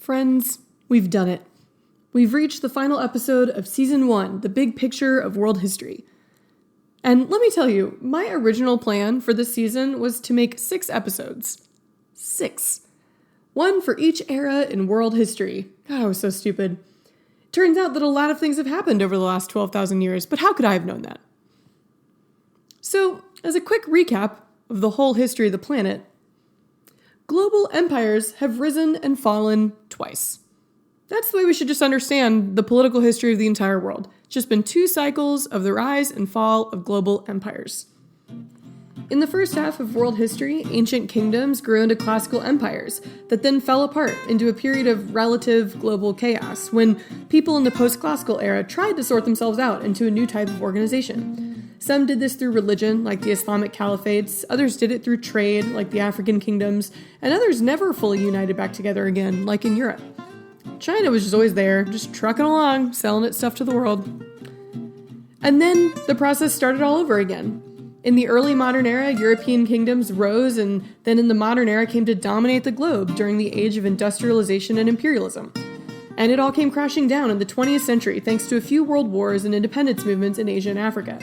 Friends, we've done it. We've reached the final episode of Season 1, The Big Picture of World History. And let me tell you, my original plan for this season was to make 6 episodes. 6. One for each era in world history. God, I was so stupid. Turns out that a lot of things have happened over the last 12,000 years, but how could I have known that? So, as a quick recap of the whole history of the planet, global empires have risen and fallen twice. That's the way we should just understand the political history of the entire world. It's just been 2 cycles of the rise and fall of global empires. In the first half of world history, ancient kingdoms grew into classical empires that then fell apart into a period of relative global chaos when people in the post-classical era tried to sort themselves out into a new type of organization. Some did this through religion, like the Islamic caliphates, others did it through trade, like the African kingdoms, and others never fully united back together again, like in Europe. China was just always there, just trucking along, selling its stuff to the world. And then the process started all over again. In the early modern era, European kingdoms rose, and then in the modern era came to dominate the globe during the age of industrialization and imperialism. And it all came crashing down in the 20th century thanks to a few world wars and independence movements in Asia and Africa.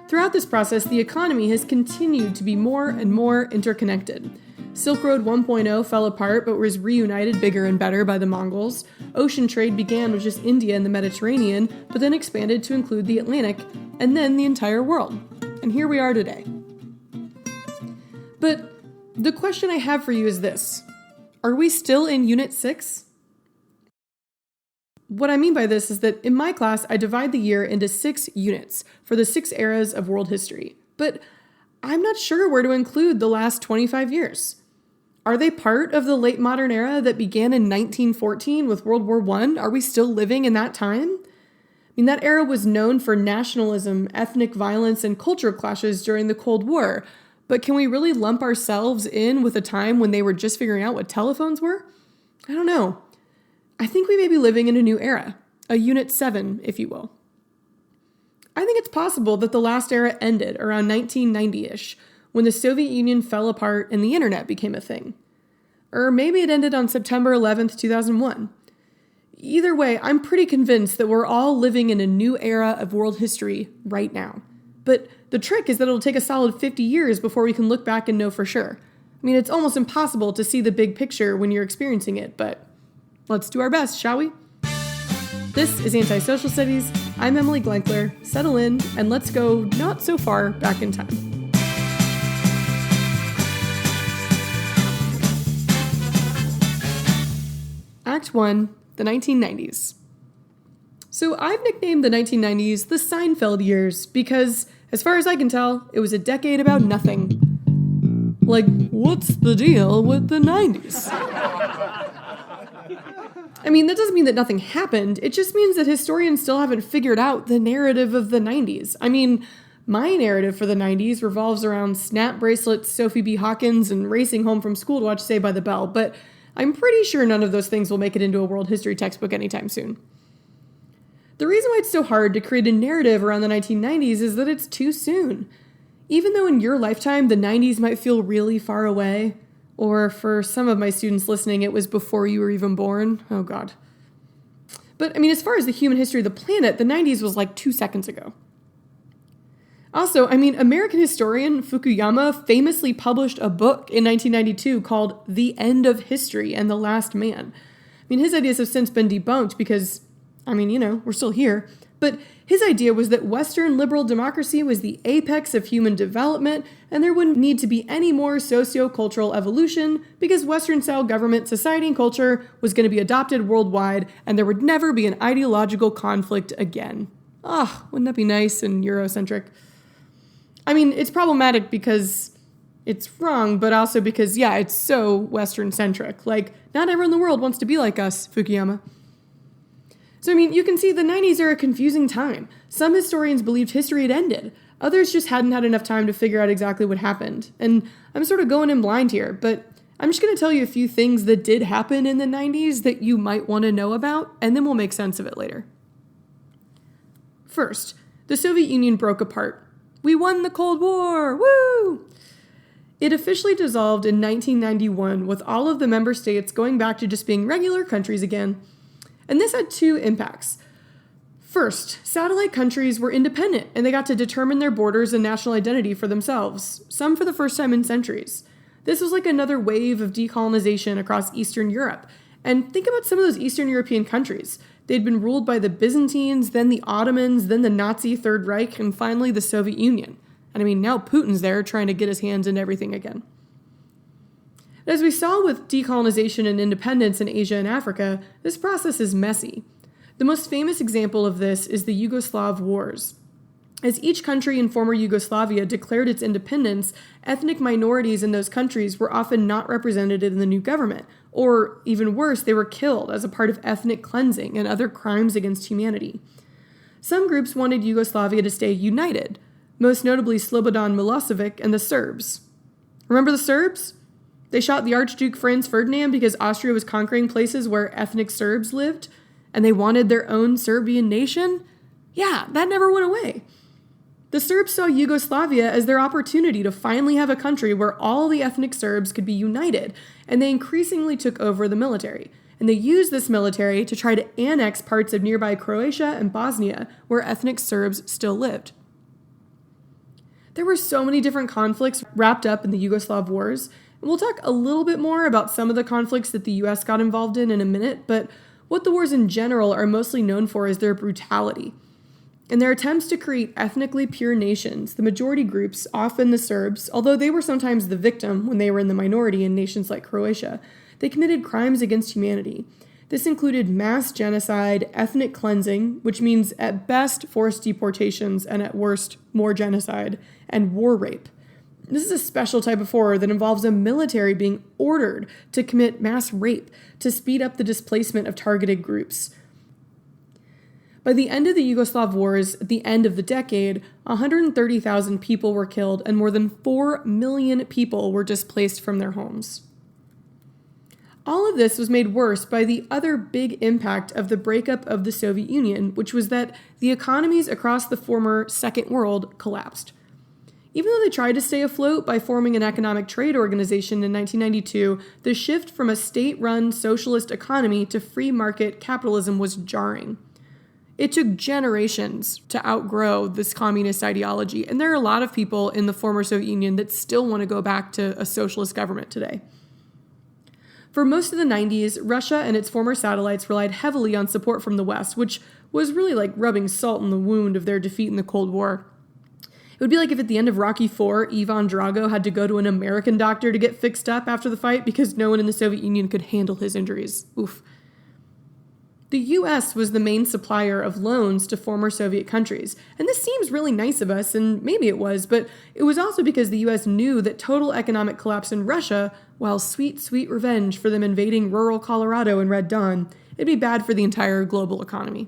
Throughout this process, the economy has continued to be more and more interconnected. Silk Road 1.0 fell apart but was reunited bigger and better by the Mongols. Ocean trade began with just India and the Mediterranean, but then expanded to include the Atlantic, and then the entire world. And here we are today. But the question I have for you is this: are we still in Unit 6? What I mean by this is that in my class, I divide the year into 6 units for the 6 eras of world history. But I'm not sure where to include the last 25 years. Are they part of the late modern era that began in 1914 with World War I? Are we still living in that time? I mean, that era was known for nationalism, ethnic violence, and cultural clashes during the Cold War. But can we really lump ourselves in with a time when they were just figuring out what telephones were? I don't know. I think we may be living in a new era, a Unit 7, if you will. I think it's possible that the last era ended around 1990-ish, when the Soviet Union fell apart and the internet became a thing. Or maybe it ended on September 11th, 2001. Either way, I'm pretty convinced that we're all living in a new era of world history right now. But the trick is that it'll take a solid 50 years before we can look back and know for sure. I mean, it's almost impossible to see the big picture when you're experiencing it, but let's do our best, shall we? This is Anti-Social Studies. I'm Emily Glenkler. Settle in, and let's go not so far back in time. Act 1, the 1990s. So I've nicknamed the 1990s the Seinfeld years because, as far as I can tell, it was a decade about nothing. Like, what's the deal with the 90s? I mean, that doesn't mean that nothing happened. It just means that historians still haven't figured out the narrative of the 90s. I mean, my narrative for the 90s revolves around snap bracelets, Sophie B. Hawkins, and racing home from school to watch Saved by the Bell, but I'm pretty sure none of those things will make it into a world history textbook anytime soon. The reason why it's so hard to create a narrative around the 1990s is that it's too soon. Even though in your lifetime the 90s might feel really far away, or for some of my students listening, it was before you were even born. Oh, God. But, I mean, as far as the human history of the planet, the 90s was like 2 seconds ago. Also, I mean, American historian Fukuyama famously published a book in 1992 called The End of History and the Last Man. I mean, his ideas have since been debunked because, I mean, you know, we're still here. But his idea was that Western liberal democracy was the apex of human development, and there wouldn't need to be any more socio-cultural evolution because Western-style government, society, and culture was going to be adopted worldwide, and there would never be an ideological conflict again. Wouldn't that be nice and Eurocentric? I mean, it's problematic because it's wrong, but also because, yeah, it's so Western-centric. Like, not everyone in the world wants to be like us, Fukuyama. So, I mean, you can see the 90s are a confusing time. Some historians believed history had ended. Others just hadn't had enough time to figure out exactly what happened. And I'm sort of going in blind here, but I'm just going to tell you a few things that did happen in the 90s that you might want to know about, and then we'll make sense of it later. First, the Soviet Union broke apart. We won the Cold War! Woo! It officially dissolved in 1991, with all of the member states going back to just being regular countries again. And this had two impacts. First, satellite countries were independent, and they got to determine their borders and national identity for themselves, some for the first time in centuries. This was like another wave of decolonization across Eastern Europe. And think about some of those Eastern European countries. They'd been ruled by the Byzantines, then the Ottomans, then the Nazi Third Reich, and finally the Soviet Union. And I mean, now Putin's there trying to get his hands into everything again. As we saw with decolonization and independence in Asia and Africa, this process is messy. The most famous example of this is the Yugoslav Wars. As each country in former Yugoslavia declared its independence, ethnic minorities in those countries were often not represented in the new government, or even worse, they were killed as a part of ethnic cleansing and other crimes against humanity. Some groups wanted Yugoslavia to stay united, most notably Slobodan Milosevic and the Serbs. Remember the Serbs? They shot the Archduke Franz Ferdinand because Austria was conquering places where ethnic Serbs lived, and they wanted their own Serbian nation? Yeah, that never went away. The Serbs saw Yugoslavia as their opportunity to finally have a country where all the ethnic Serbs could be united, and they increasingly took over the military. And they used this military to try to annex parts of nearby Croatia and Bosnia, where ethnic Serbs still lived. There were so many different conflicts wrapped up in the Yugoslav wars, and we'll talk a little bit more about some of the conflicts that the US got involved in a minute, but what the wars in general are mostly known for is their brutality. In their attempts to create ethnically pure nations, the majority groups, often the Serbs, although they were sometimes the victim when they were in the minority in nations like Croatia, they committed crimes against humanity. This included mass genocide, ethnic cleansing, which means at best forced deportations and at worst more genocide, and war rape. This is a special type of horror that involves a military being ordered to commit mass rape to speed up the displacement of targeted groups. By the end of the Yugoslav wars, at the end of the decade, 130,000 people were killed and more than 4 million people were displaced from their homes. All of this was made worse by the other big impact of the breakup of the Soviet Union, which was that the economies across the former Second World collapsed. Even though they tried to stay afloat by forming an economic trade organization in 1992, the shift from a state-run socialist economy to free market capitalism was jarring. It took generations to outgrow this communist ideology, and there are a lot of people in the former Soviet Union that still want to go back to a socialist government today. For most of the 90s, Russia and its former satellites relied heavily on support from the West, which was really like rubbing salt in the wound of their defeat in the Cold War. It would be like if at the end of Rocky IV, Ivan Drago had to go to an American doctor to get fixed up after the fight because no one in the Soviet Union could handle his injuries. Oof. The US was the main supplier of loans to former Soviet countries, and this seems really nice of us, and maybe it was, but it was also because the US knew that total economic collapse in Russia, while sweet, sweet revenge for them invading rural Colorado in Red Dawn, it'd be bad for the entire global economy.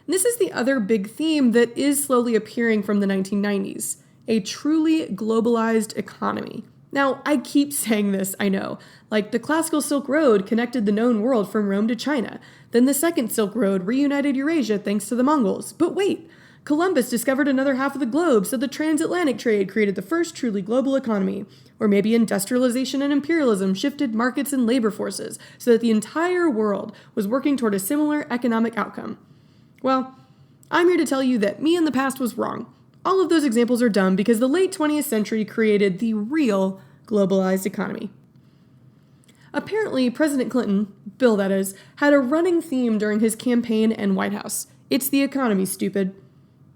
And this is the other big theme that is slowly appearing from the 1990s, a truly globalized economy. Now, I keep saying this, I know. Like, the classical Silk Road connected the known world from Rome to China. Then the second Silk Road reunited Eurasia thanks to the Mongols. But wait, Columbus discovered another half of the globe, so the transatlantic trade created the first truly global economy. Or maybe industrialization and imperialism shifted markets and labor forces so that the entire world was working toward a similar economic outcome. Well, I'm here to tell you that me in the past was wrong. All of those examples are dumb because the late 20th century created the real globalized economy. Apparently, President Clinton, Bill that is, had a running theme during his campaign and White House. It's the economy, stupid.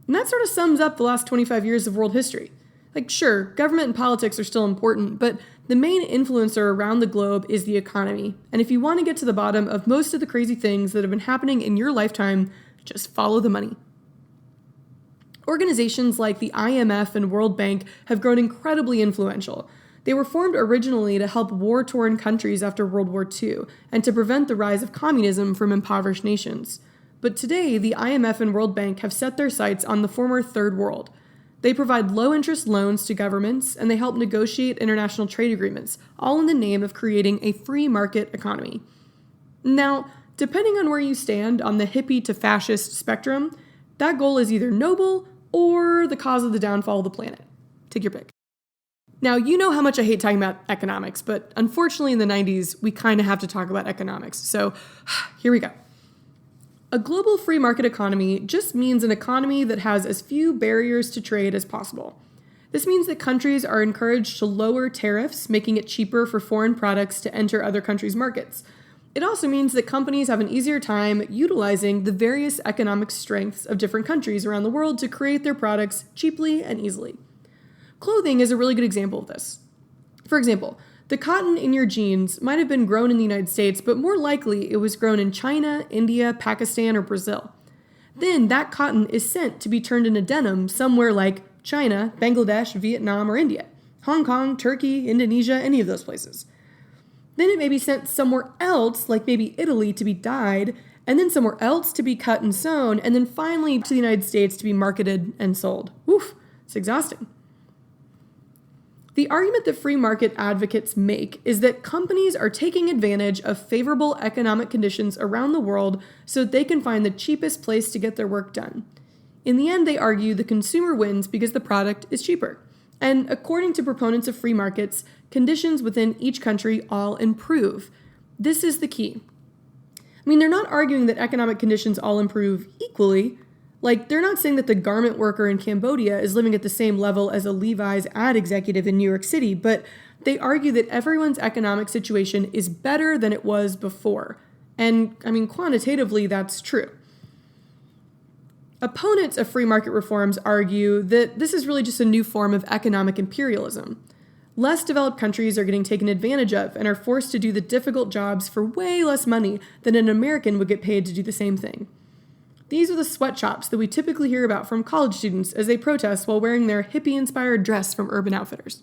And that sort of sums up the last 25 years of world history. Like, sure, government and politics are still important, but the main influencer around the globe is the economy. And if you want to get to the bottom of most of the crazy things that have been happening in your lifetime, just follow the money. Organizations like the IMF and World Bank have grown incredibly influential. They were formed originally to help war-torn countries after World War II and to prevent the rise of communism from impoverished nations. But today, the IMF and World Bank have set their sights on the former Third World. They provide low-interest loans to governments, and they help negotiate international trade agreements, all in the name of creating a free market economy. Now, depending on where you stand on the hippie to fascist spectrum, that goal is either noble or the cause of the downfall of the planet. Take your pick. Now, you know how much I hate talking about economics, but unfortunately in the 90s, we kind of have to talk about economics. So here we go. A global free market economy just means an economy that has as few barriers to trade as possible. This means that countries are encouraged to lower tariffs, making it cheaper for foreign products to enter other countries' markets. It also means that companies have an easier time utilizing the various economic strengths of different countries around the world to create their products cheaply and easily. Clothing is a really good example of this. For example, the cotton in your jeans might have been grown in the United States, but more likely it was grown in China, India, Pakistan, or Brazil. Then that cotton is sent to be turned into denim somewhere like China, Bangladesh, Vietnam, or India, Hong Kong, Turkey, Indonesia, any of those places. Then it may be sent somewhere else, like maybe Italy, to be dyed, and then somewhere else to be cut and sewn, and then finally to the United States to be marketed and sold. Oof, it's exhausting. The argument that free market advocates make is that companies are taking advantage of favorable economic conditions around the world so that they can find the cheapest place to get their work done. In the end, they argue the consumer wins because the product is cheaper. And according to proponents of free markets, conditions within each country all improve. This is the key. I mean, they're not arguing that economic conditions all improve equally. Like, they're not saying that the garment worker in Cambodia is living at the same level as a Levi's ad executive in New York City, but they argue that everyone's economic situation is better than it was before. And, I mean, quantitatively, that's true. Opponents of free market reforms argue that this is really just a new form of economic imperialism. Less developed countries are getting taken advantage of and are forced to do the difficult jobs for way less money than an American would get paid to do the same thing. These are the sweatshops that we typically hear about from college students as they protest while wearing their hippie-inspired dress from Urban Outfitters.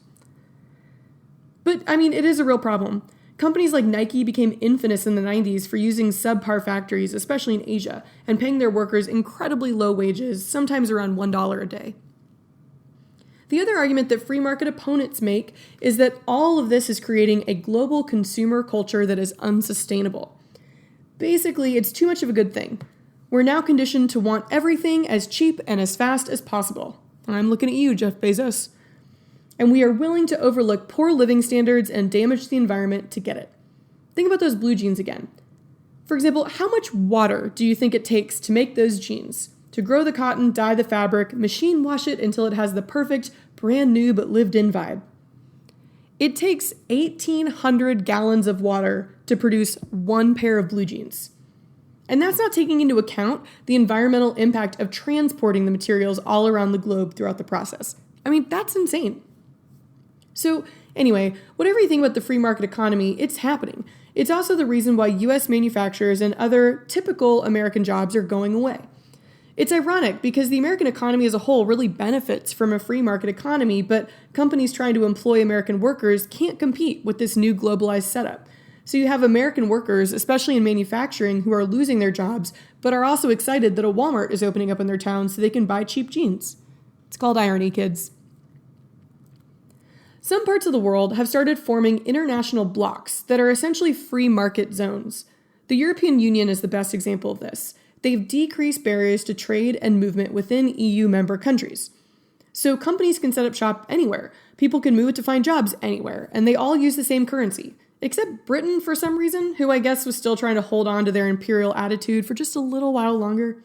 But, I mean, it is a real problem. Companies like Nike became infamous in the 90s for using subpar factories, especially in Asia, and paying their workers incredibly low wages, sometimes around $1 a day. The other argument that free market opponents make is that all of this is creating a global consumer culture that is unsustainable. Basically, it's too much of a good thing. We're now conditioned to want everything as cheap and as fast as possible. I'm looking at you, Jeff Bezos. And we are willing to overlook poor living standards and damage the environment to get it. Think about those blue jeans again. For example, how much water do you think it takes to make those jeans? To grow the cotton, dye the fabric, machine wash it until it has the perfect, brand new but lived-in vibe. It takes 1,800 gallons of water to produce one pair of blue jeans. And that's not taking into account the environmental impact of transporting the materials all around the globe throughout the process. I mean, that's insane. So anyway, whatever you think about the free market economy, it's happening. It's also the reason why US manufacturers and other typical American jobs are going away. It's ironic because the American economy as a whole really benefits from a free market economy, but companies trying to employ American workers can't compete with this new globalized setup. So you have American workers, especially in manufacturing, who are losing their jobs, but are also excited that a Walmart is opening up in their town so they can buy cheap jeans. It's called irony, kids. Some parts of the world have started forming international blocs that are essentially free market zones. The European Union is the best example of this. They've decreased barriers to trade and movement within EU member countries. So companies can set up shop anywhere. People can move to find jobs anywhere, and they all use the same currency. Except Britain, for some reason, who I guess was still trying to hold on to their imperial attitude for just a little while longer.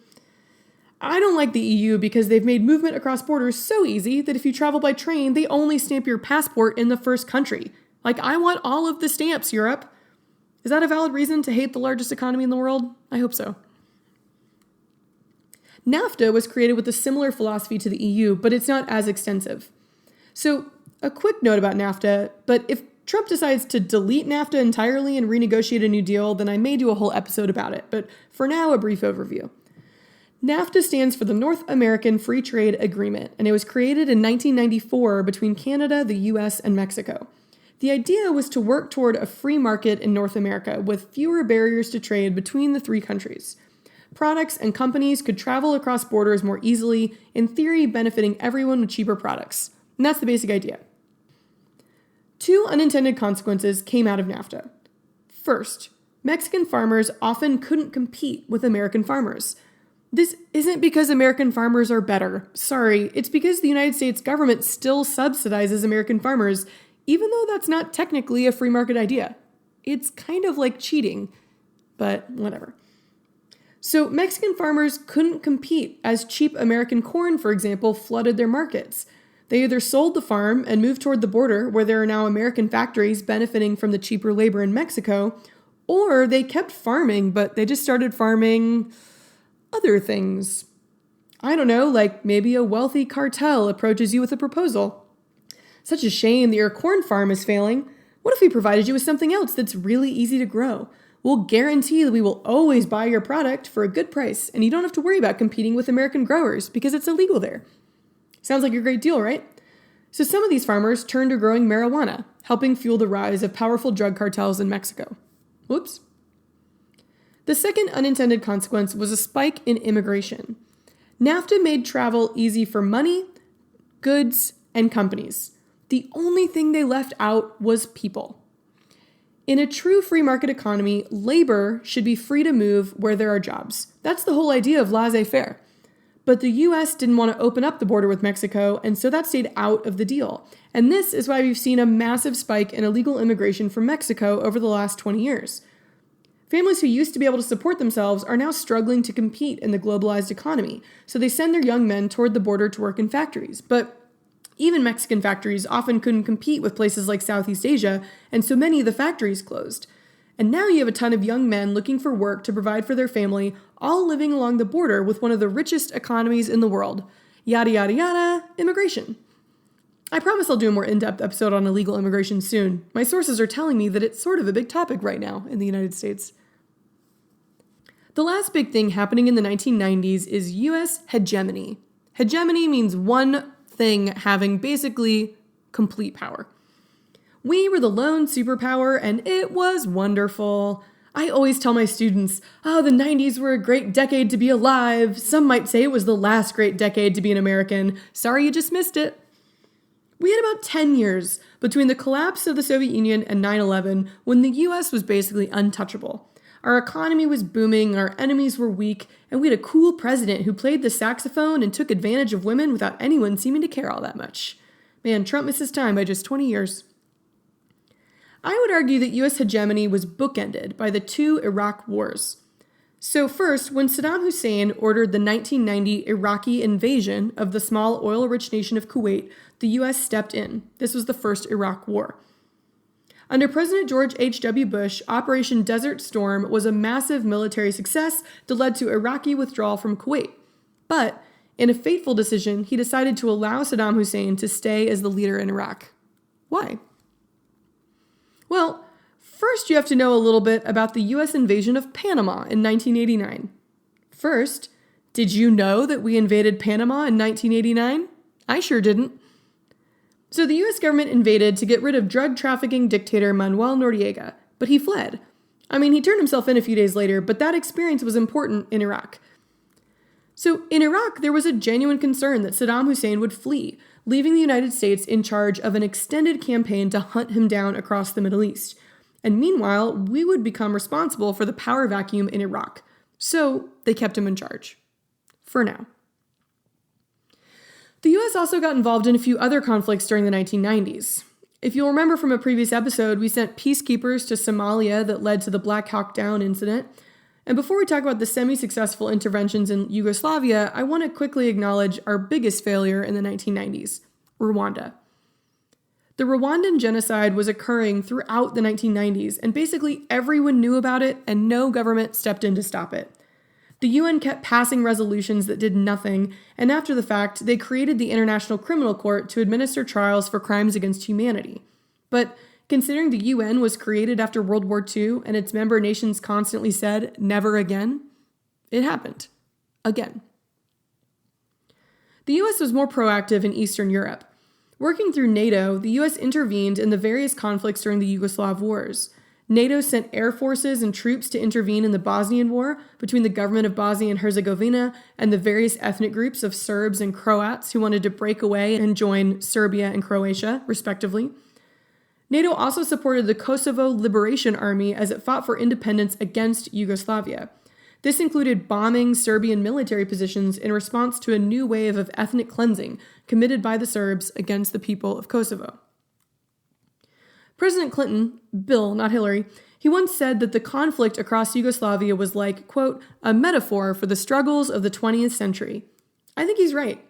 I don't like the EU because they've made movement across borders so easy that if you travel by train, they only stamp your passport in the first country. Like, I want all of the stamps, Europe. Is that a valid reason to hate the largest economy in the world? I hope so. NAFTA was created with a similar philosophy to the EU, but it's not as extensive. So, a quick note about NAFTA, but if Trump decides to delete NAFTA entirely and renegotiate a new deal, then I may do a whole episode about it, but for now, a brief overview. NAFTA stands for the North American Free Trade Agreement, and it was created in 1994 between Canada, the US, and Mexico. The idea was to work toward a free market in North America with fewer barriers to trade between the three countries. Products and companies could travel across borders more easily, in theory benefiting everyone with cheaper products. And that's the basic idea. Two unintended consequences came out of NAFTA. First, Mexican farmers often couldn't compete with American farmers. This isn't because American farmers are better. Sorry, it's because the United States government still subsidizes American farmers, even though that's not technically a free market idea. It's kind of like cheating, but whatever. So Mexican farmers couldn't compete as cheap American corn, for example, flooded their markets. They either sold the farm and moved toward the border, where there are now American factories benefiting from the cheaper labor in Mexico, or they kept farming, but they just started farming other things. I don't know, like maybe a wealthy cartel approaches you with a proposal. Such a shame that your corn farm is failing. What if we provided you with something else that's really easy to grow? We'll guarantee that we will always buy your product for a good price, and you don't have to worry about competing with American growers because it's illegal there. Sounds like a great deal, right? So some of these farmers turned to growing marijuana, helping fuel the rise of powerful drug cartels in Mexico. Whoops. The second unintended consequence was a spike in immigration. NAFTA made travel easy for money, goods, and companies. The only thing they left out was people. In a true free market economy, labor should be free to move where there are jobs. That's the whole idea of laissez-faire. But the US didn't want to open up the border with Mexico, and so that stayed out of the deal. And this is why we've seen a massive spike in illegal immigration from Mexico over the last 20 years. Families who used to be able to support themselves are now struggling to compete in the globalized economy, so they send their young men toward the border to work in factories. But even Mexican factories often couldn't compete with places like Southeast Asia, and so many of the factories closed. And now you have a ton of young men looking for work to provide for their family, all living along the border with one of the richest economies in the world. Yada, yada, yada, immigration. I promise I'll do a more in-depth episode on illegal immigration soon. My sources are telling me that it's sort of a big topic right now in the United States. The last big thing happening in the 1990s is U.S. hegemony. Hegemony means one thing having basically complete power. We were the lone superpower, and it was wonderful. I always tell my students, the 90s were a great decade to be alive. Some might say it was the last great decade to be an American. Sorry you just missed it. We had about 10 years between the collapse of the Soviet Union and 9/11 when the U.S. was basically untouchable. Our economy was booming, our enemies were weak, and we had a cool president who played the saxophone and took advantage of women without anyone seeming to care all that much. Man, Trump missed his time by just 20 years. I would argue that U.S. hegemony was bookended by the two Iraq wars. So first, when Saddam Hussein ordered the 1990 Iraqi invasion of the small oil-rich nation of Kuwait, the U.S. stepped in. This was the first Iraq War. Under President George H.W. Bush, Operation Desert Storm was a massive military success that led to Iraqi withdrawal from Kuwait. But in a fateful decision, he decided to allow Saddam Hussein to stay as the leader in Iraq. Why? Well, first you have to know a little bit about the U.S. invasion of Panama in 1989. First, did you know that we invaded Panama in 1989? I sure didn't. So the U.S. government invaded to get rid of drug trafficking dictator Manuel Noriega, but he fled. I mean, he turned himself in a few days later, but that experience was important in Iraq. So in Iraq, there was a genuine concern that Saddam Hussein would flee, leaving the United States in charge of an extended campaign to hunt him down across the Middle East. And meanwhile, we would become responsible for the power vacuum in Iraq. So they kept him in charge. For now. The U.S. also got involved in a few other conflicts during the 1990s. If you'll remember from a previous episode, we sent peacekeepers to Somalia that led to the Black Hawk Down incident. And before we talk about the semi-successful interventions in Yugoslavia, I want to quickly acknowledge our biggest failure in the 1990s, Rwanda. The Rwandan genocide was occurring throughout the 1990s, and basically everyone knew about it, and no government stepped in to stop it. The UN kept passing resolutions that did nothing, and after the fact, they created the International Criminal Court to administer trials for crimes against humanity. But considering the UN was created after World War II and its member nations constantly said, never again, it happened. Again. The US was more proactive in Eastern Europe. Working through NATO, the US intervened in the various conflicts during the Yugoslav wars. NATO sent air forces and troops to intervene in the Bosnian War between the government of Bosnia and Herzegovina and the various ethnic groups of Serbs and Croats who wanted to break away and join Serbia and Croatia, respectively. NATO also supported the Kosovo Liberation Army as it fought for independence against Yugoslavia. This included bombing Serbian military positions in response to a new wave of ethnic cleansing committed by the Serbs against the people of Kosovo. President Clinton, Bill, not Hillary, he once said that the conflict across Yugoslavia was like, quote, a metaphor for the struggles of the 20th century. I think he's right.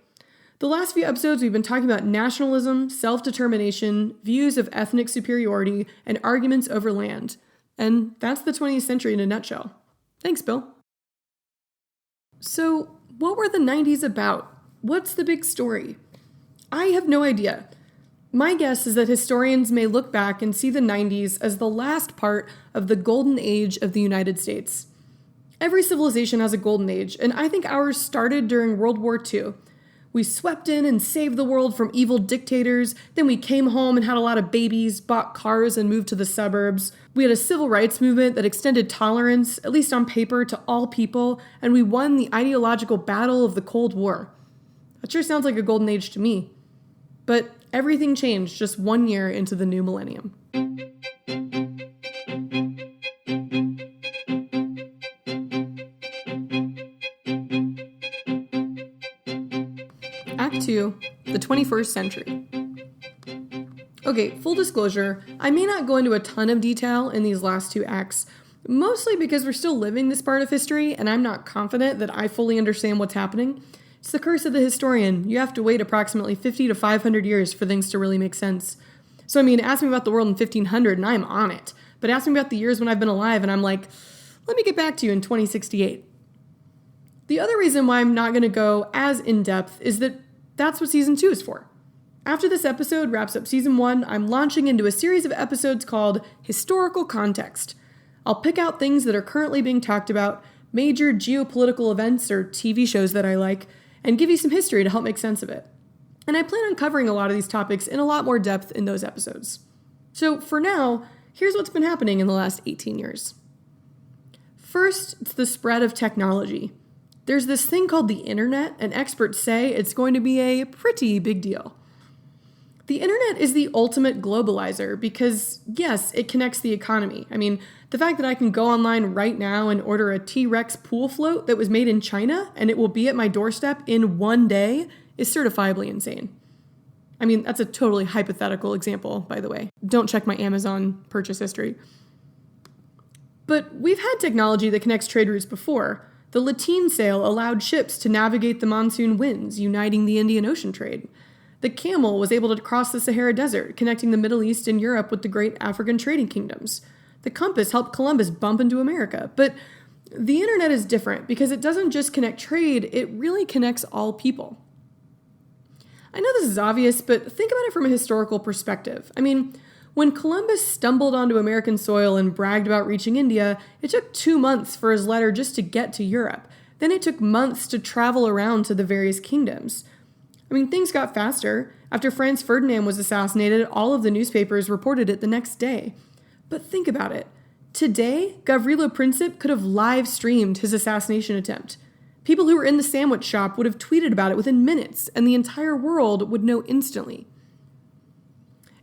The last few episodes, we've been talking about nationalism, self-determination, views of ethnic superiority, and arguments over land. And that's the 20th century in a nutshell. Thanks, Bill. So, what were the 90s about? What's the big story? I have no idea. My guess is that historians may look back and see the 90s as the last part of the golden age of the United States. Every civilization has a golden age, and I think ours started during World War II. We swept in and saved the world from evil dictators, then we came home and had a lot of babies, bought cars, and moved to the suburbs. We had a civil rights movement that extended tolerance, at least on paper, to all people, and we won the ideological battle of the Cold War. That sure sounds like a golden age to me. But everything changed just 1 year into the new millennium. Act 2, the 21st century. Okay, full disclosure, I may not go into a ton of detail in these last two acts, mostly because we're still living this part of history and I'm not confident that I fully understand what's happening. It's the curse of the historian. You have to wait approximately 50 to 500 years for things to really make sense. So, ask me about the world in 1500 and I'm on it. But ask me about the years when I've been alive and I'm like, let me get back to you in 2068. The other reason why I'm not going to go as in-depth is that that's what Season 2 is for. After this episode wraps up Season 1, I'm launching into a series of episodes called Historical Context. I'll pick out things that are currently being talked about, major geopolitical events or TV shows that I like, and give you some history to help make sense of it. And I plan on covering a lot of these topics in a lot more depth in those episodes. So for now, here's what's been happening in the last 18 years. First, it's the spread of technology. There's this thing called the internet, and experts say it's going to be a pretty big deal. The internet is the ultimate globalizer because, yes, it connects the economy. The fact that I can go online right now and order a T-Rex pool float that was made in China and it will be at my doorstep in 1 day is certifiably insane. That's a totally hypothetical example, by the way. Don't check my Amazon purchase history. But we've had technology that connects trade routes before. The Latine sail allowed ships to navigate the monsoon winds, uniting the Indian Ocean trade. The camel was able to cross the Sahara Desert, connecting the Middle East and Europe with the great African trading kingdoms. The compass helped Columbus bump into America. But the internet is different because it doesn't just connect trade, it really connects all people. I know this is obvious, but think about it from a historical perspective. When Columbus stumbled onto American soil and bragged about reaching India, it took 2 months for his letter just to get to Europe. Then it took months to travel around to the various kingdoms. Things got faster. After Franz Ferdinand was assassinated, all of the newspapers reported it the next day. But think about it. Today, Gavrilo Princip could have live-streamed his assassination attempt. People who were in the sandwich shop would have tweeted about it within minutes, and the entire world would know instantly.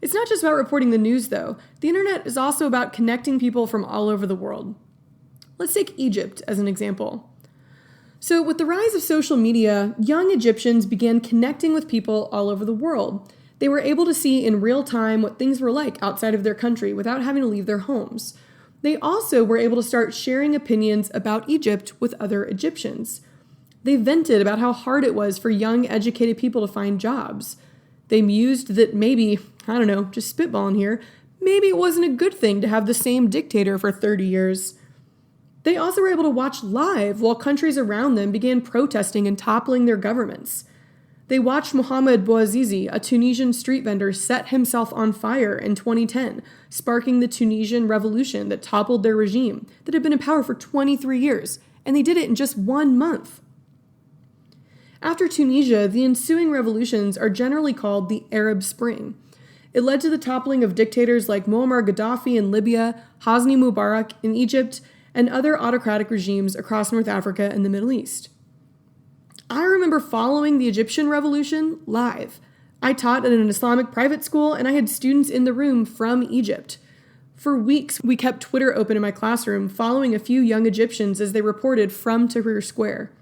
It's not just about reporting the news, though. The internet is also about connecting people from all over the world. Let's take Egypt as an example. So with the rise of social media, young Egyptians began connecting with people all over the world. They were able to see in real time what things were like outside of their country without having to leave their homes. They also were able to start sharing opinions about Egypt with other Egyptians. They vented about how hard it was for young, educated people to find jobs. They mused that maybe, just spitballing here, maybe it wasn't a good thing to have the same dictator for 30 years. They also were able to watch live while countries around them began protesting and toppling their governments. They watched Mohamed Bouazizi, a Tunisian street vendor, set himself on fire in 2010, sparking the Tunisian revolution that toppled their regime that had been in power for 23 years, and they did it in just 1 month. After Tunisia, the ensuing revolutions are generally called the Arab Spring. It led to the toppling of dictators like Muammar Gaddafi in Libya, Hosni Mubarak in Egypt, and other autocratic regimes across North Africa and the Middle East. I remember following the Egyptian Revolution live. I taught at an Islamic private school, and I had students in the room from Egypt. For weeks, we kept Twitter open in my classroom, following a few young Egyptians as they reported from Tahrir Square.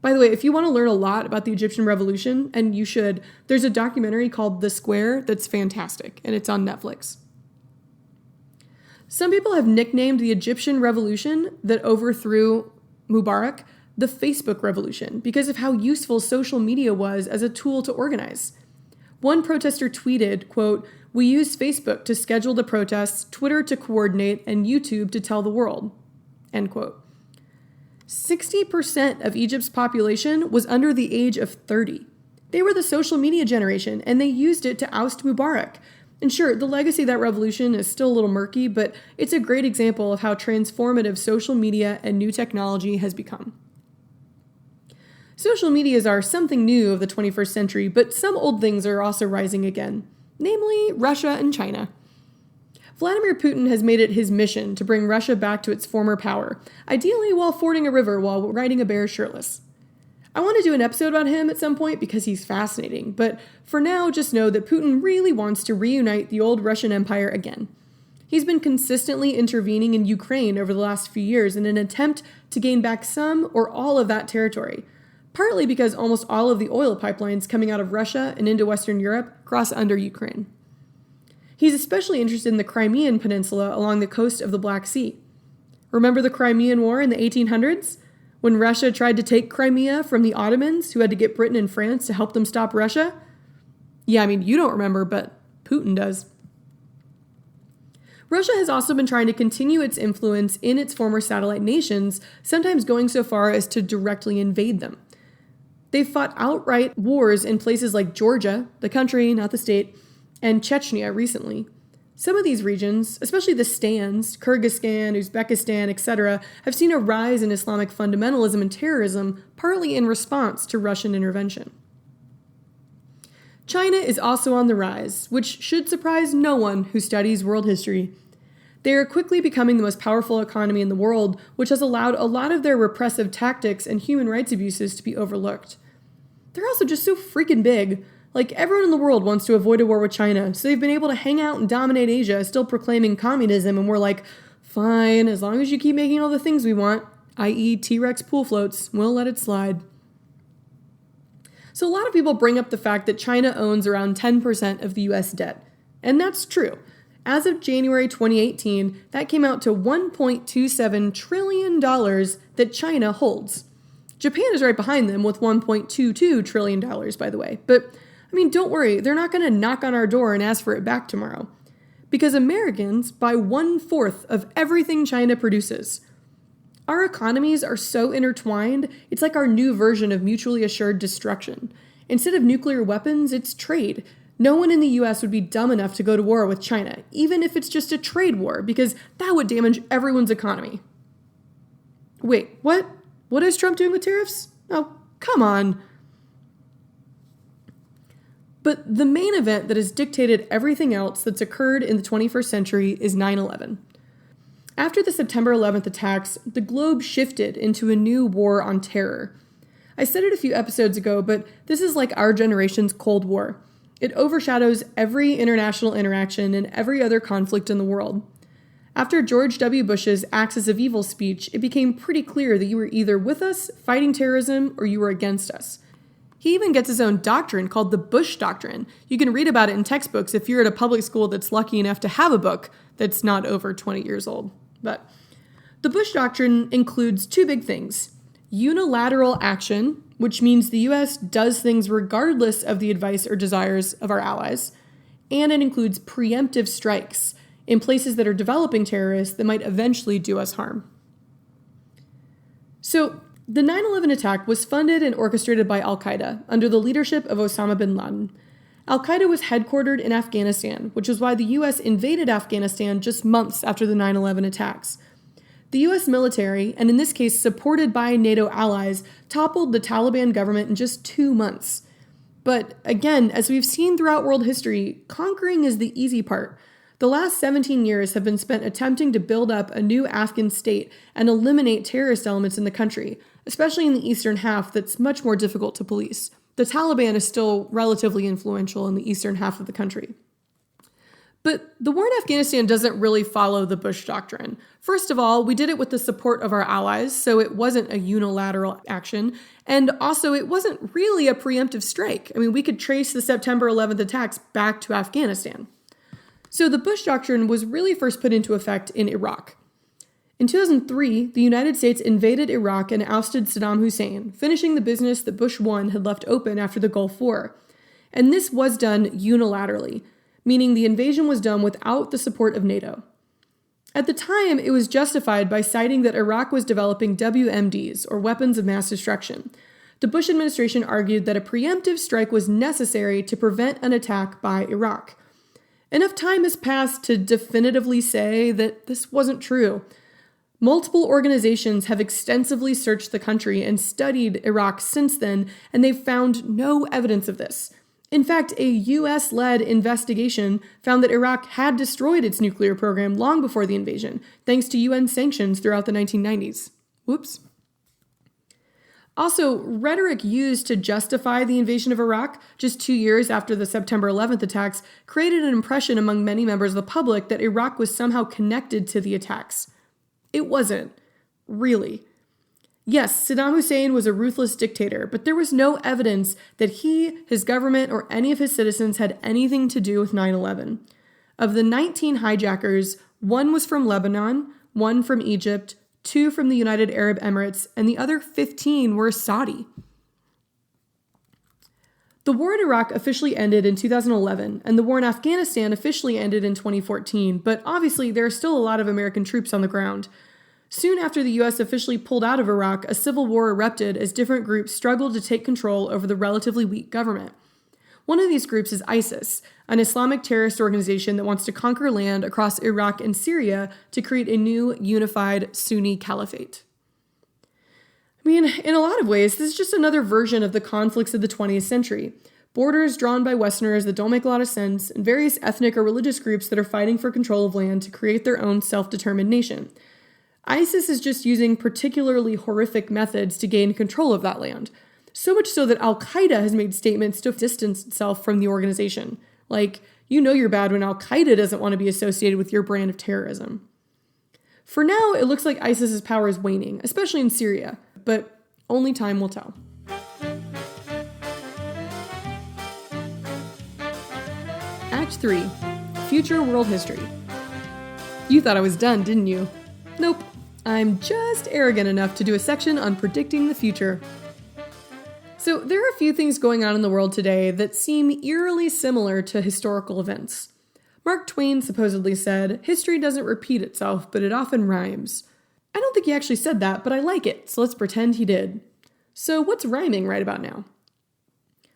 By the way, if you want to learn a lot about the Egyptian Revolution, and you should, there's a documentary called The Square that's fantastic, and it's on Netflix. Some people have nicknamed the Egyptian Revolution that overthrew Mubarak the Facebook Revolution because of how useful social media was as a tool to organize. One protester tweeted, quote, "We used Facebook to schedule the protests, Twitter to coordinate, and YouTube to tell the world," end quote. 60% of Egypt's population was under the age of 30. They were the social media generation, and they used it to oust Mubarak. And sure, the legacy of that revolution is still a little murky, but it's a great example of how transformative social media and new technology has become. Social medias are something new of the 21st century, but some old things are also rising again, namely Russia and China. Vladimir Putin has made it his mission to bring Russia back to its former power, ideally while fording a river while riding a bear shirtless. I want to do an episode about him at some point because he's fascinating, but for now, just know that Putin really wants to reunite the old Russian Empire again. He's been consistently intervening in Ukraine over the last few years in an attempt to gain back some or all of that territory, partly because almost all of the oil pipelines coming out of Russia and into Western Europe cross under Ukraine. He's especially interested in the Crimean Peninsula along the coast of the Black Sea. Remember the Crimean War in the 1800s? When Russia tried to take Crimea from the Ottomans, who had to get Britain and France to help them stop Russia? Yeah, I mean, you don't remember, but Putin does. Russia has also been trying to continue its influence in its former satellite nations, sometimes going so far as to directly invade them. They've fought outright wars in places like Georgia, the country, not the state, and Chechnya recently. Some of these regions, especially the stands, Kyrgyzstan, Uzbekistan, etc., have seen a rise in Islamic fundamentalism and terrorism, partly in response to Russian intervention. China is also on the rise, which should surprise no one who studies world history. They are quickly becoming the most powerful economy in the world, which has allowed a lot of their repressive tactics and human rights abuses to be overlooked. They're also just so freaking big. Like, everyone in the world wants to avoid a war with China, so they've been able to hang out and dominate Asia, still proclaiming communism, and we're like, fine, as long as you keep making all the things we want, i.e. T-Rex pool floats, we'll let it slide. So a lot of people bring up the fact that China owns around 10% of the US debt, and that's true. As of January 2018, that came out to $1.27 trillion that China holds. Japan is right behind them with $1.22 trillion, by the way, but I mean, don't worry, they're not going to knock on our door and ask for it back tomorrow. Because Americans buy 1/4 of everything China produces. Our economies are so intertwined, it's like our new version of mutually assured destruction. Instead of nuclear weapons, it's trade. No one in the US would be dumb enough to go to war with China, even if it's just a trade war, because that would damage everyone's economy. Wait, what? What is Trump doing with tariffs? Oh, come on. But the main event that has dictated everything else that's occurred in the 21st century is 9/11. After the September 11th attacks, the globe shifted into a new war on terror. I said it a few episodes ago, but this is like our generation's Cold War. It overshadows every international interaction and every other conflict in the world. After George W. Bush's Axis of Evil speech, it became pretty clear that you were either with us, fighting terrorism, or you were against us. He even gets his own doctrine called the Bush Doctrine. You can read about it in textbooks if you're at a public school that's lucky enough to have a book that's not over 20 years old. But the Bush Doctrine includes two big things. Unilateral action, which means the U.S. does things regardless of the advice or desires of our allies. And it includes preemptive strikes in places that are developing terrorists that might eventually do us harm. So, the 9/11 attack was funded and orchestrated by Al-Qaeda under the leadership of Osama bin Laden. Al-Qaeda was headquartered in Afghanistan, which is why the U.S. invaded Afghanistan just months after the 9/11 attacks. The U.S. military, and in this case supported by NATO allies, toppled the Taliban government in just 2 months. But again, as we've seen throughout world history, conquering is the easy part. The last 17 years have been spent attempting to build up a new Afghan state and eliminate terrorist elements in the country, especially in the eastern half that's much more difficult to police. The Taliban is still relatively influential in the eastern half of the country. But the war in Afghanistan doesn't really follow the Bush Doctrine. First of all, we did it with the support of our allies, so it wasn't a unilateral action. And also, it wasn't really a preemptive strike. I mean, we could trace the September 11th attacks back to Afghanistan. So the Bush Doctrine was really first put into effect in Iraq. In 2003, the United States invaded Iraq and ousted Saddam Hussein, finishing the business that Bush 1 had left open after the Gulf War. And this was done unilaterally, meaning the invasion was done without the support of NATO. At the time, it was justified by citing that Iraq was developing WMDs, or weapons of mass destruction. The Bush administration argued that a preemptive strike was necessary to prevent an attack by Iraq. Enough time has passed to definitively say that this wasn't true. Multiple organizations have extensively searched the country and studied Iraq since then, and they've found no evidence of this. In fact, a US-led investigation found that Iraq had destroyed its nuclear program long before the invasion, thanks to UN sanctions throughout the 1990s. Whoops. Also, rhetoric used to justify the invasion of Iraq just 2 years after the September 11th attacks created an impression among many members of the public that Iraq was somehow connected to the attacks. It wasn't. Really. Yes, Saddam Hussein was a ruthless dictator, but there was no evidence that he, his government, or any of his citizens had anything to do with 9/11. Of the 19 hijackers, 1 was from Lebanon, 1 from Egypt, 2 from the United Arab Emirates, and the other 15 were Saudi. The war in Iraq officially ended in 2011, and the war in Afghanistan officially ended in 2014, but obviously there are still a lot of American troops on the ground. Soon after the US officially pulled out of Iraq, a civil war erupted as different groups struggled to take control over the relatively weak government. One of these groups is ISIS, an Islamic terrorist organization that wants to conquer land across Iraq and Syria to create a new unified Sunni caliphate. I mean, in a lot of ways, this is just another version of the conflicts of the 20th century. Borders drawn by Westerners that don't make a lot of sense, and various ethnic or religious groups that are fighting for control of land to create their own self-determined nation. ISIS is just using particularly horrific methods to gain control of that land. So much so that Al-Qaeda has made statements to distance itself from the organization. Like, you know you're bad when Al-Qaeda doesn't want to be associated with your brand of terrorism. For now, it looks like ISIS's power is waning, especially in Syria, but only time will tell. Act 3. Future World History. You thought I was done, didn't you? Nope. I'm just arrogant enough to do a section on predicting the future. So there are a few things going on in the world today that seem eerily similar to historical events. Mark Twain supposedly said, "History doesn't repeat itself, but it often rhymes." I don't think he actually said that, but I like it, so let's pretend he did. So what's rhyming right about now?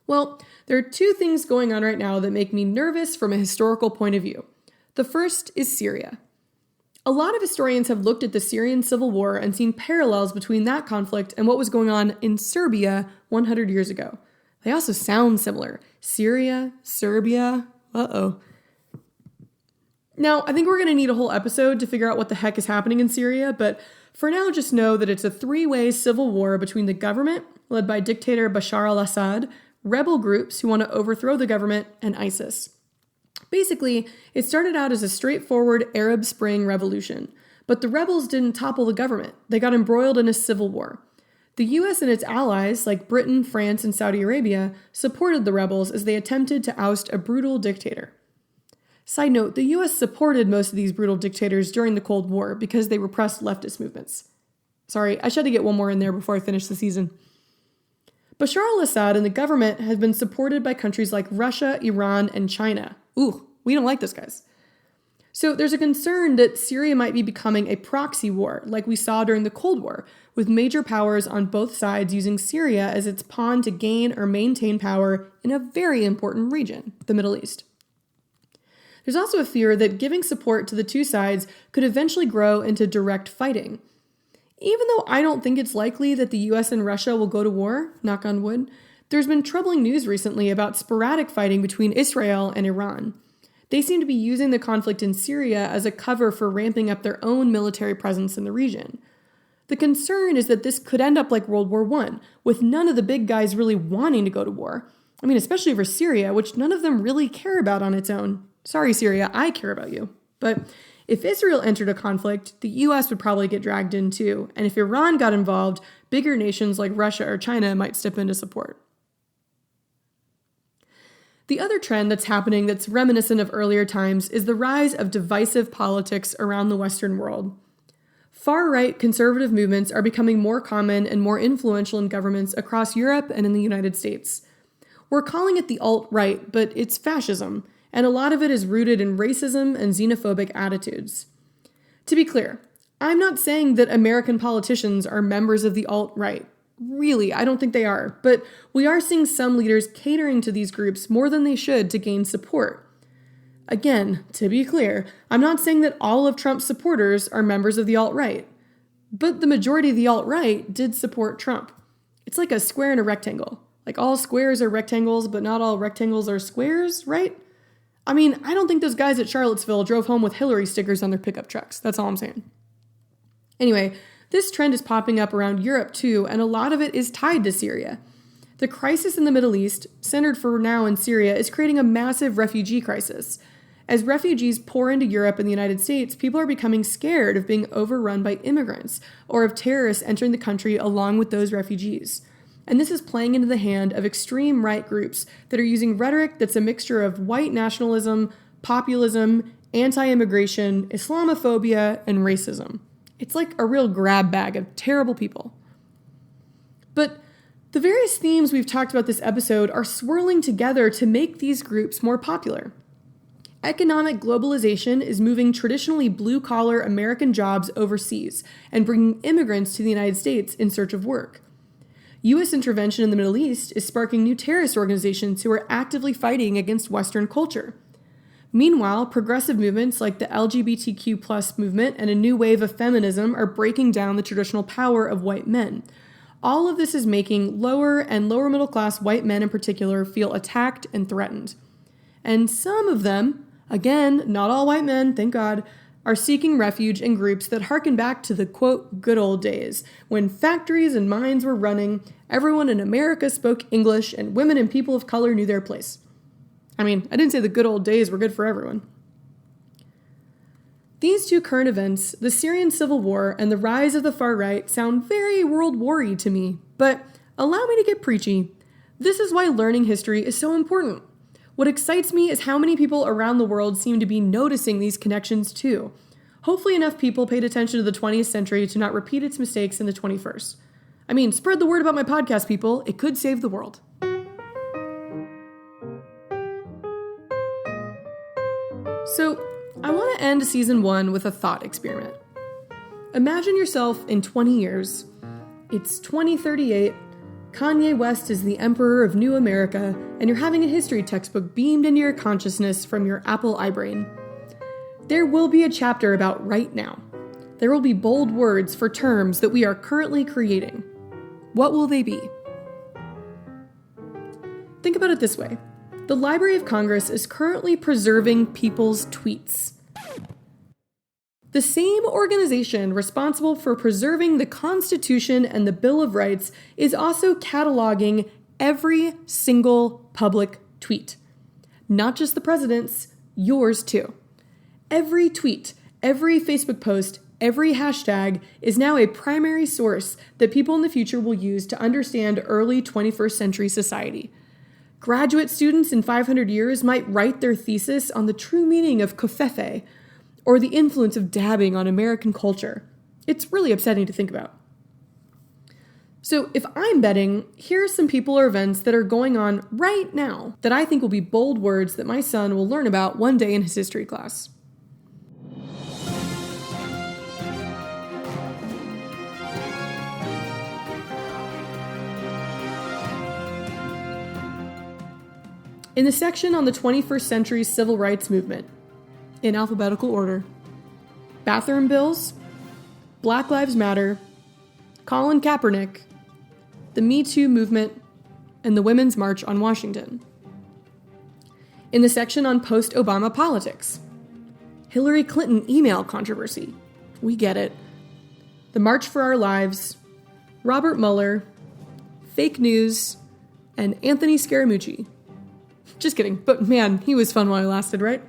Well, there are 2 things going on right now that make me nervous from a historical point of view. The first is Syria. A lot of historians have looked at the Syrian civil war and seen parallels between that conflict and what was going on in Serbia 100 years ago. They also sound similar. Syria, Serbia, uh-oh. Now, I think we're going to need a whole episode to figure out what the heck is happening in Syria, but for now, just know that it's a 3-way civil war between the government, led by dictator Bashar al-Assad, rebel groups who want to overthrow the government, and ISIS. Basically, it started out as a straightforward Arab Spring revolution, but the rebels didn't topple the government. They got embroiled in a civil war. The US and its allies, like Britain, France, and Saudi Arabia, supported the rebels as they attempted to oust a brutal dictator. Side note, the US supported most of these brutal dictators during the Cold War because they repressed leftist movements. Sorry, I should have to get one more in there before I finish the season. Bashar al-Assad and the government have been supported by countries like Russia, Iran, and China. Ooh, we don't like those guys. So there's a concern that Syria might be becoming a proxy war, like we saw during the Cold War, with major powers on both sides using Syria as its pawn to gain or maintain power in a very important region, the Middle East. There's also a fear that giving support to the 2 sides could eventually grow into direct fighting. Even though I don't think it's likely that the US and Russia will go to war, knock on wood, there's been troubling news recently about sporadic fighting between Israel and Iran. They seem to be using the conflict in Syria as a cover for ramping up their own military presence in the region. The concern is that this could end up like World War I, with none of the big guys really wanting to go to war. I mean, especially over Syria, which none of them really care about on its own. Sorry, Syria, I care about you. But if Israel entered a conflict, the US would probably get dragged in too. And if Iran got involved, bigger nations like Russia or China might step in to support. The other trend that's happening that's reminiscent of earlier times is the rise of divisive politics around the Western world. Far-right conservative movements are becoming more common and more influential in governments across Europe and in the United States. We're calling it the alt-right, but it's fascism, and a lot of it is rooted in racism and xenophobic attitudes. To be clear, I'm not saying that American politicians are members of the alt-right. Really, I don't think they are, but we are seeing some leaders catering to these groups more than they should to gain support. Again, to be clear, I'm not saying that all of Trump's supporters are members of the alt-right, but the majority of the alt-right did support Trump. It's like a square and a rectangle. Like all squares are rectangles, but not all rectangles are squares, right? I mean, I don't think those guys at Charlottesville drove home with Hillary stickers on their pickup trucks. That's all I'm saying. Anyway, this trend is popping up around Europe too, and a lot of it is tied to Syria. The crisis in the Middle East, centered for now in Syria, is creating a massive refugee crisis. As refugees pour into Europe and the United States, people are becoming scared of being overrun by immigrants or of terrorists entering the country along with those refugees. And this is playing into the hand of extreme right groups that are using rhetoric that's a mixture of white nationalism, populism, anti-immigration, Islamophobia, and racism. It's like a real grab bag of terrible people. But the various themes we've talked about this episode are swirling together to make these groups more popular. Economic globalization is moving traditionally blue-collar American jobs overseas and bringing immigrants to the United States in search of work. U.S. intervention in the Middle East is sparking new terrorist organizations who are actively fighting against Western culture. Meanwhile, progressive movements like the LGBTQ+ movement and a new wave of feminism are breaking down the traditional power of white men. All of this is making lower and lower middle class white men in particular feel attacked and threatened. And some of them, again, not all white men, thank God, are seeking refuge in groups that harken back to the, quote, good old days, when factories and mines were running, everyone in America spoke English, and women and people of color knew their place. I mean, I didn't say the good old days were good for everyone. These two current events, the Syrian civil war and the rise of the far right, sound very World War-y to me, but allow me to get preachy. This is why learning history is so important. What excites me is how many people around the world seem to be noticing these connections too. Hopefully enough people paid attention to the 20th century to not repeat its mistakes in the 21st. I mean, spread the word about my podcast, people. It could save the world. So, I want to end season 1 with a thought experiment. Imagine yourself in 20 years. It's 2038. Kanye West is the emperor of New America, and you're having a history textbook beamed into your consciousness from your Apple iBrain. There will be a chapter about right now. There will be bold words for terms that we are currently creating. What will they be? Think about it this way. The Library of Congress is currently preserving people's tweets. The same organization responsible for preserving the Constitution and the Bill of Rights is also cataloging every single public tweet. Not just the president's, yours too. Every tweet, every Facebook post, every hashtag is now a primary source that people in the future will use to understand early 21st century society. Graduate students in 500 years might write their thesis on the true meaning of covfefe, or the influence of dabbing on American culture. It's really upsetting to think about. So if I'm betting, here are some people or events that are going on right now that I think will be bold words that my son will learn about one day in his history class. In the section on the 21st century civil rights movement, in alphabetical order, bathroom bills, Black Lives Matter, Colin Kaepernick, the Me Too movement, and the Women's March on Washington. In the section on post-Obama politics, Hillary Clinton email controversy, we get it, the March for Our Lives, Robert Mueller, fake news, and Anthony Scaramucci. Just kidding, but man, he was fun while he lasted, right?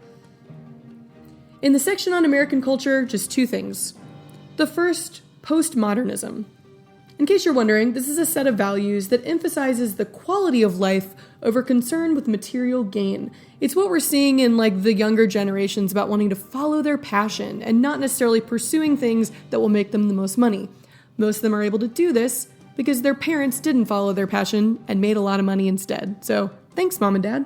In the section on American culture, just 2 things. The first, postmodernism. In case you're wondering, this is a set of values that emphasizes the quality of life over concern with material gain. It's what we're seeing in the younger generations about wanting to follow their passion and not necessarily pursuing things that will make them the most money. Most of them are able to do this because their parents didn't follow their passion and made a lot of money instead. So thanks, Mom and Dad.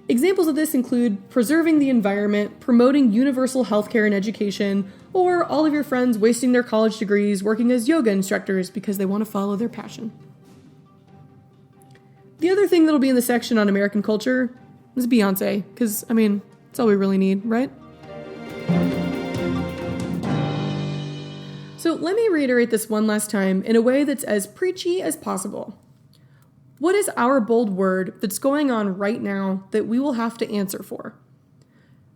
Examples of this include preserving the environment, promoting universal healthcare and education, or all of your friends wasting their college degrees working as yoga instructors because they want to follow their passion. The other thing that'll be in the section on American culture is Beyoncé, because, that's all we really need, right? So let me reiterate this one last time in a way that's as preachy as possible. What is our bold word that's going on right now that we will have to answer for?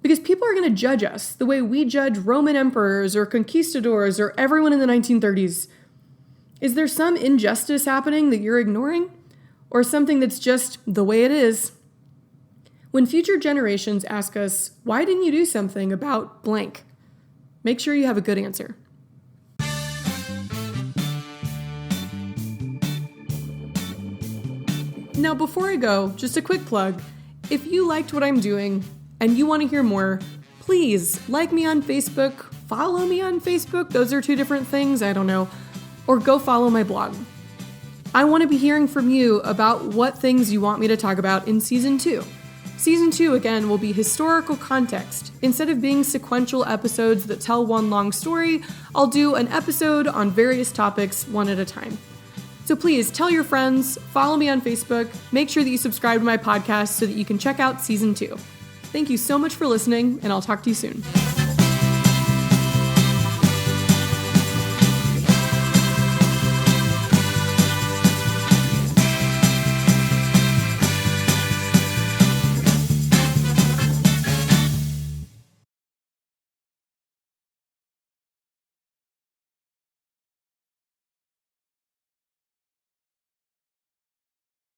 Because people are going to judge us the way we judge Roman emperors or conquistadors or everyone in the 1930s. Is there some injustice happening that you're ignoring? Or something that's just the way it is? When future generations ask us, why didn't you do something about blank? Make sure you have a good answer. Now, before I go, just a quick plug. If you liked what I'm doing and you want to hear more, please like me on Facebook, follow me on Facebook. Those are 2 different things, I don't know. Or go follow my blog. I want to be hearing from you about what things you want me to talk about in Season 2. Season 2, again, will be historical context. Instead of being sequential episodes that tell one long story, I'll do an episode on various topics one at a time. So please tell your friends, follow me on Facebook, make sure that you subscribe to my podcast so that you can check out Season 2. Thank you so much for listening, and I'll talk to you soon.